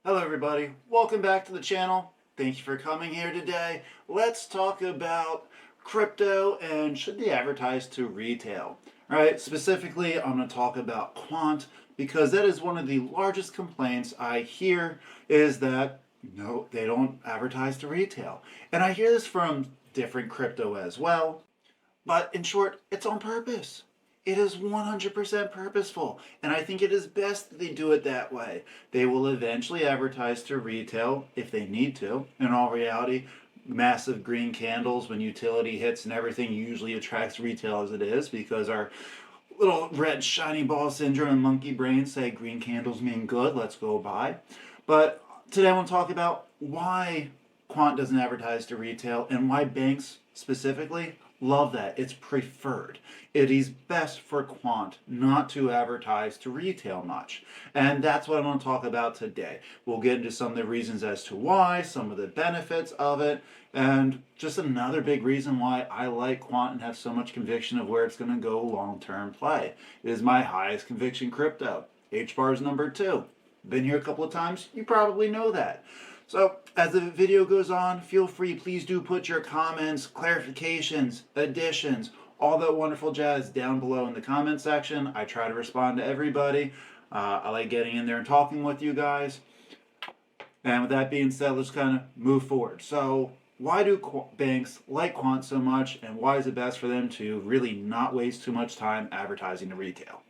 Hello everybody, welcome back to the channel. Thank you for coming here today. Let's talk about crypto and should they advertise to retail. Alright, specifically I'm going to talk about Quant because that is one of the largest complaints I hear is that no, they don't advertise to retail. And I hear this from different crypto as well, but in short, it's on purpose. It is 100% purposeful, and I think it is best that they do it that way. They will eventually advertise to retail if they need to. In all reality, massive green candles when utility hits and everything usually attracts retail as it is because our little red shiny ball syndrome and monkey brains say green candles mean good, let's go buy. But today I want to talk about why Quant doesn't advertise to retail and why banks specifically love that. It's preferred. It is best for Quant not to advertise to retail much. And that's what I want to talk about today. We'll get into some of the reasons as to why, some of the benefits of it, and just another big reason why I like Quant and have so much conviction of where it's going to go long-term play. It is my highest conviction crypto. Hbar is number 2. Been here a couple of times, you probably know that. So, as the video goes on, feel free, please do put your comments, clarifications, additions, all that wonderful jazz down below in the comment section. I try to respond to everybody. I like getting in there and talking with you guys. And with that being said, let's kind of move forward. So, why do banks like Quant so much, and why is it best for them to really not waste too much time advertising to retail?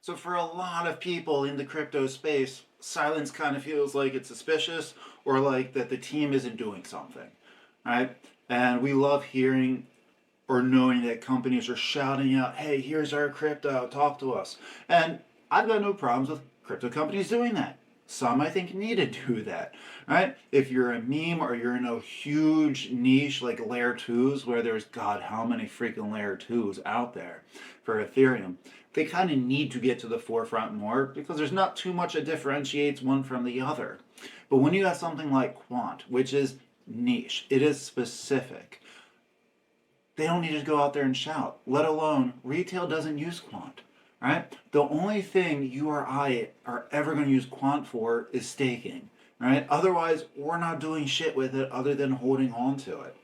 So for a lot of people in the crypto space, silence kind of feels like it's suspicious or like that the team isn't doing something, right? And we love hearing or knowing that companies are shouting out, hey, here's our crypto, talk to us. And I've got no problems with crypto companies doing that. Some, I think, need to do that, right? If you're a meme or you're in a huge niche like layer 2s where there's, God, how many freaking layer 2s out there for Ethereum, they kind of need to get to the forefront more because there's not too much that differentiates one from the other. But when you have something like Quant, which is niche, it is specific, they don't need to go out there and shout, let alone retail doesn't use Quant. Right? The only thing you or I are ever going to use Quant for is staking. Right? Otherwise, we're not doing shit with it other than holding on to it.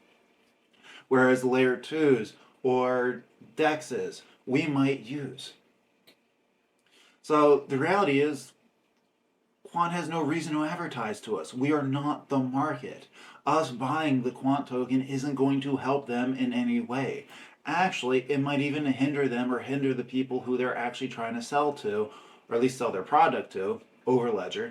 Whereas layer 2s or dexes we might use. So the reality is Quant has no reason to advertise to us. We are not the market. Us buying the Quant token isn't going to help them in any way. Actually, it might even hinder them or hinder the people who they're actually trying to sell to, or at least sell their product to, Overledger.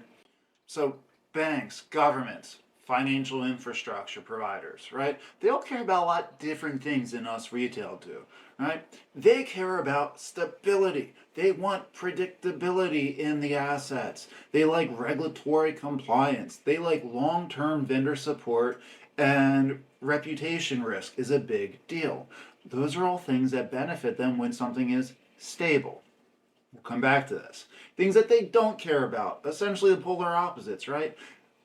So banks, governments, financial infrastructure providers, right? They all care about a lot different things than us retail do, right? They care about stability. They want predictability in the assets. They like regulatory compliance. They like long-term vendor support, and reputation risk is a big deal. Those are all things that benefit them when something is stable. We'll come back to this. Things that they don't care about, essentially the polar opposites, right?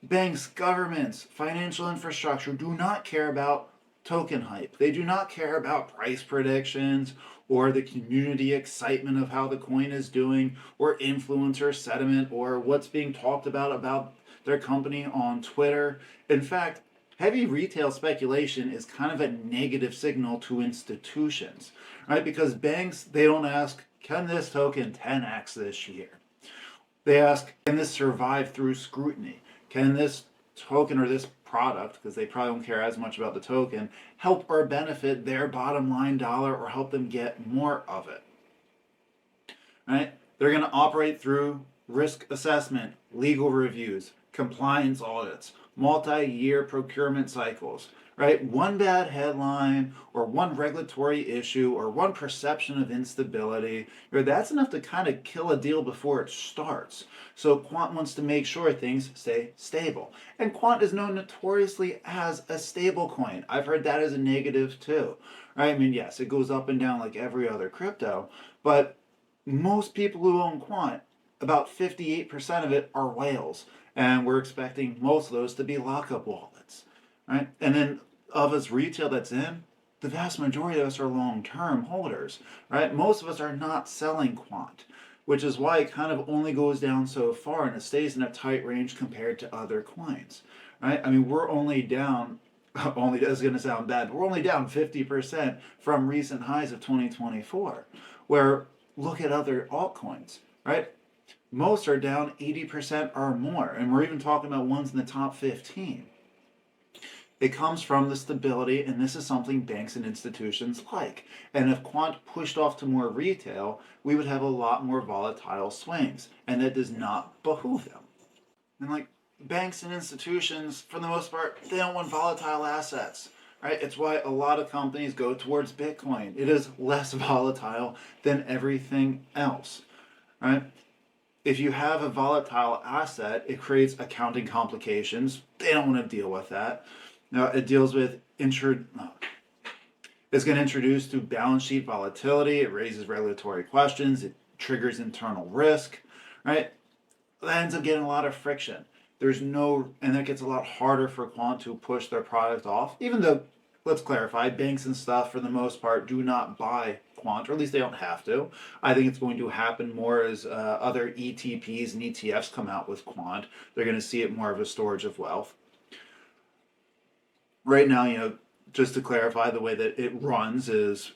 Banks, governments, financial infrastructure do not care about token hype. They do not care about price predictions or the community excitement of how the coin is doing or influencer sentiment or what's being talked about their company on Twitter. In fact, heavy retail speculation is kind of a negative signal to institutions, right? Because banks, they don't ask, can this token 10x this year? They ask, can this survive through scrutiny? Can this token or this product, because they probably don't care as much about the token, help or benefit their bottom line dollar or help them get more of it? Right? They're going to operate through risk assessment, legal reviews, compliance audits, multi-year procurement cycles, right? One bad headline or one regulatory issue or one perception of instability, that's enough to kind of kill a deal before it starts. So Quant wants to make sure things stay stable. And Quant is known notoriously as a stable coin. I've heard that as a negative too, right? I mean, yes, it goes up and down like every other crypto, but most people who own Quant, about 58% of it are whales. And we're expecting most of those to be lockup wallets, right? And then of us retail that's in, the vast majority of us are long-term holders, right? Most of us are not selling Quant. which is why it kind of only goes down so far and it stays in a tight range compared to other coins, right? I mean, we're only down, only, that's going to sound bad, but we're only down 50% from recent highs of 2024, where look at other altcoins, right? Most are down 80% or more, and we're even talking about ones in the top 15. It comes from the stability, and this is something banks and institutions like. And if Quant pushed off to more retail, we would have a lot more volatile swings, and that does not behoove them. And like banks and institutions, for the most part, they don't want volatile assets, right? It's why a lot of companies go towards Bitcoin. It is less volatile than everything else, right? If you have a volatile asset, it creates accounting complications. They don't want to deal with that. Now, it deals with it's going to introduce to balance sheet volatility. It raises regulatory questions. It triggers internal risk, right? That ends up getting a lot of friction. And that gets a lot harder for Quant to push their product off, even though, let's clarify, banks and stuff, for the most part, do not buy Quant, or at least they don't have to. I think it's going to happen more as other ETPs and ETFs come out with Quant. They're going to see it more of a storage of wealth. Right now, just to clarify, the way that it runs is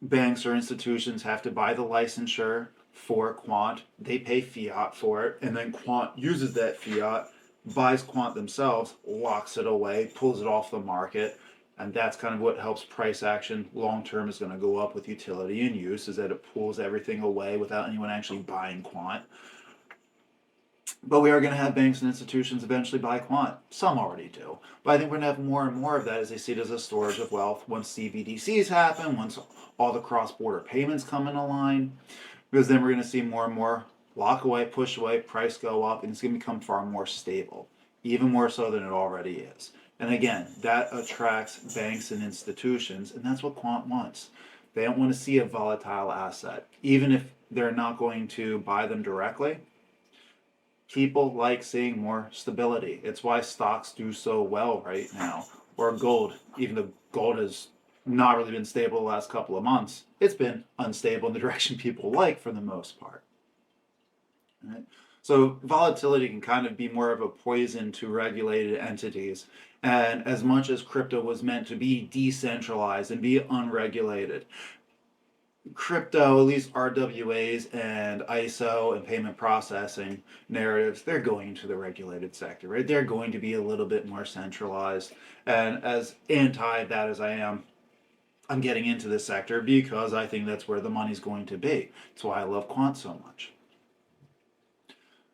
banks or institutions have to buy the licensure for Quant. They pay fiat for it, and then Quant uses that fiat, buys Quant themselves, locks it away, pulls it off the market, and that's kind of what helps price action long term is going to go up with utility and use, is that it pulls everything away without anyone actually buying Quant. But we are going to have banks and institutions eventually buy Quant. Some already do. But I think we're going to have more and more of that as they see it as a storage of wealth once CBDCs happen, once all the cross-border payments come into line. Because then we're going to see more and more lock away, push away, price go up, and it's going to become far more stable, even more so than it already is. And again, that attracts banks and institutions, and that's what Quant wants. They don't want to see a volatile asset, even if they're not going to buy them directly. People like seeing more stability. It's why stocks do so well right now. Or gold, even though gold has not really been stable the last couple of months, it's been unstable in the direction people like for the most part. Right? So volatility can kind of be more of a poison to regulated entities. And as much as crypto was meant to be decentralized and be unregulated, crypto, at least RWAs and ISO and payment processing narratives, they're going to the regulated sector, right? They're going to be a little bit more centralized. And as anti that as I am, I'm getting into this sector because I think that's where the money's going to be. That's why I love Quant so much.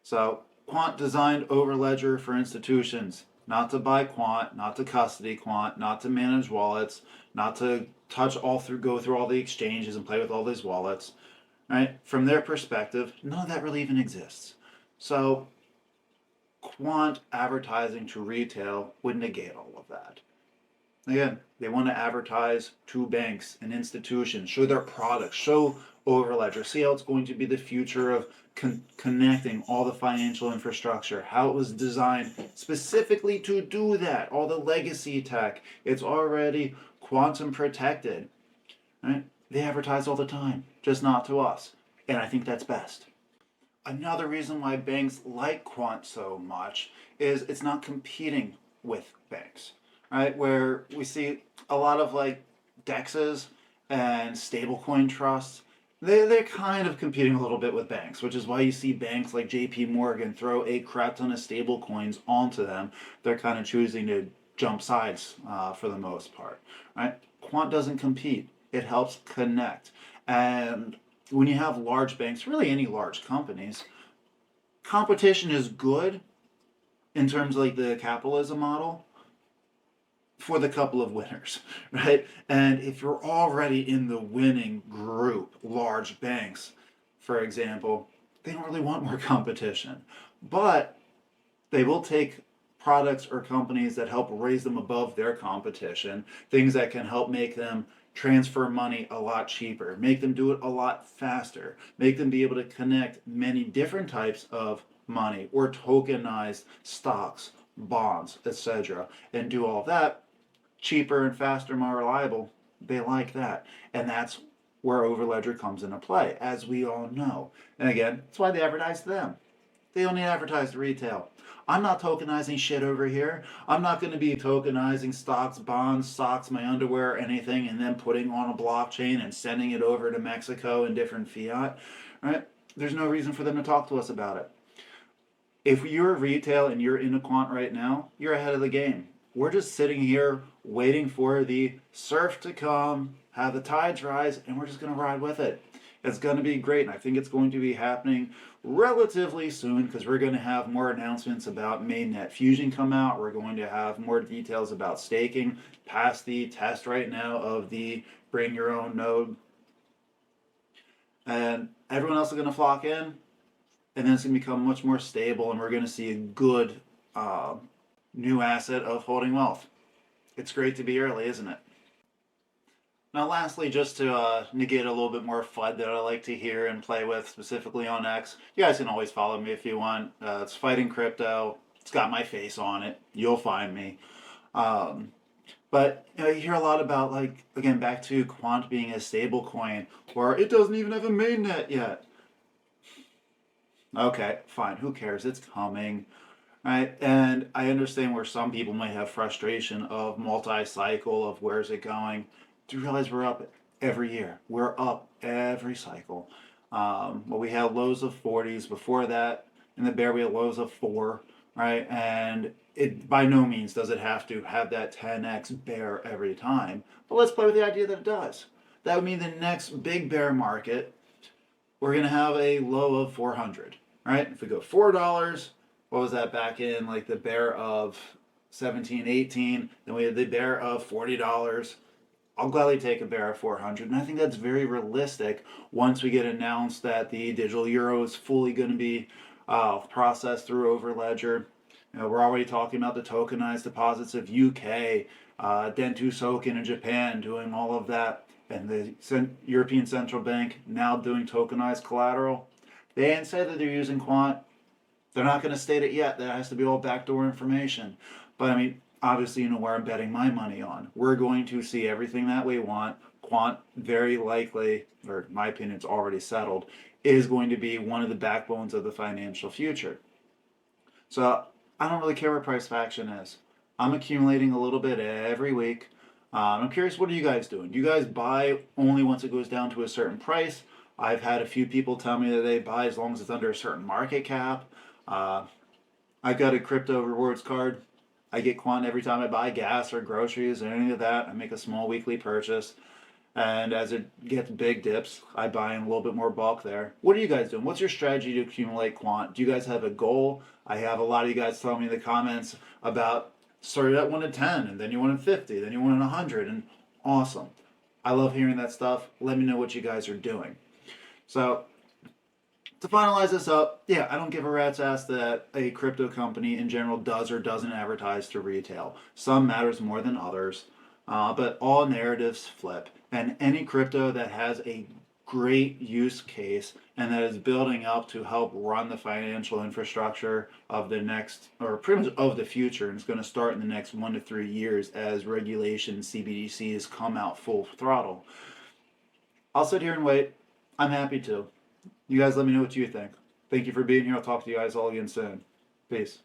So Quant designed Overledger for institutions, not to buy Quant, not to custody Quant, not to manage wallets, not to go through all the exchanges and play with all these wallets, right? From their perspective, none of that really even exists. So Quant advertising to retail would negate all of that. Again, they want to advertise to banks and institutions, show their products, show Overledger, see how it's going to be the future of connecting all the financial infrastructure, how it was designed specifically to do that, all the legacy tech, it's already quantum protected, right? They advertise all the time, just not to us, and I think that's best. Another reason why banks like Quant so much is it's not competing with banks, right? Where we see a lot of like DEXs and stablecoin trusts, they're kind of competing a little bit with banks, which is why you see banks like JP Morgan throw a crap ton of stable coins onto them. They're kind of choosing to jump sides for the most part, right? Quant doesn't compete. It helps connect. And when you have large banks, really any large companies, competition is good in terms of like the capitalism model for the couple of winners, right? And if you're already in the winning group, large banks, for example, they don't really want more competition. But they will take products or companies that help raise them above their competition, things that can help make them transfer money a lot cheaper, make them do it a lot faster, make them be able to connect many different types of money or tokenized stocks, bonds, etc., and do all that cheaper and faster, more reliable. They like that. And that's where Overledger comes into play, as we all know. And again, that's why they advertise to them. They only advertise to retail. I'm not tokenizing shit over here. I'm not going to be tokenizing stocks, bonds, socks, my underwear, anything, and then putting on a blockchain and sending it over to Mexico in different fiat. Right? There's no reason for them to talk to us about it. If you're retail and you're into Quant right now, you're ahead of the game. We're just sitting here waiting for the surf to come, have the tides rise, and we're just going to ride with it. It's going to be great, and I think it's going to be happening relatively soon because we're going to have more announcements about mainnet fusion come out. We're going to have more details about staking past the test right now of the bring your own node. And everyone else is going to flock in, and then it's going to become much more stable, and we're going to see a good new asset of holding wealth. It's great to be early, isn't it? Now, lastly, just to negate a little bit more FUD that I like to hear and play with, specifically on X, you guys can always follow me if you want. It's Fighting Crypto. It's got my face on it. You'll find me. But you hear a lot about, like, again, back to Quant being a stable coin, or it doesn't even have a mainnet yet. Okay, fine. Who cares? It's coming. Right? And I understand where some people might have frustration of multi-cycle, of where's it going. Do you realize we're up every year? We're up every cycle. Well, we had lows of 40s before that. In the bear, we had lows of 4, right? And it by no means does it have to have that 10x bear every time. But let's play with the idea that it does. That would mean the next big bear market, we're going to have a low of 400, right? If we go $4, what was that back in like the bear of 17, 18? Then we had the bear of $40. I'll gladly take a bear of 400, and I think that's very realistic once we get announced that the digital euro is fully going to be processed through Overledger. You know, we're already talking about the tokenized deposits of UK, Dentu Soken in Japan doing all of that, and the European Central Bank now doing tokenized collateral. They ain't said that they're using Quant. They're not going to state it yet. That has to be all backdoor information. But I mean, obviously, you know where I'm betting my money on. We're going to see everything that we want. Quant, very likely, or in my opinion, it's already settled, is going to be one of the backbones of the financial future. So I don't really care where price action is. I'm accumulating a little bit every week. I'm curious, what are you guys doing? Do you guys buy only once it goes down to a certain price? I've had a few people tell me that they buy as long as it's under a certain market cap. I've got a crypto rewards card. I get Quant every time I buy gas or groceries or any of that. I make a small weekly purchase. And as it gets big dips, I buy in a little bit more bulk there. What are you guys doing? What's your strategy to accumulate Quant? Do you guys have a goal? I have a lot of you guys telling me in the comments about started at 1 in 10, and then you 1 in 50, then you 1 in 100, and awesome. I love hearing that stuff. Let me know what you guys are doing. So, to finalize this up, yeah, I don't give a rat's ass that a crypto company in general does or doesn't advertise to retail. Some matters more than others, but all narratives flip. And any crypto that has a great use case and that is building up to help run the financial infrastructure of the next, or pretty much of the future, and it's going to start in the next 1 to 3 years as regulation CBDCs come out full throttle. I'll sit here and wait. I'm happy to. You guys let me know what you think. Thank you for being here. I'll talk to you guys all again soon. Peace.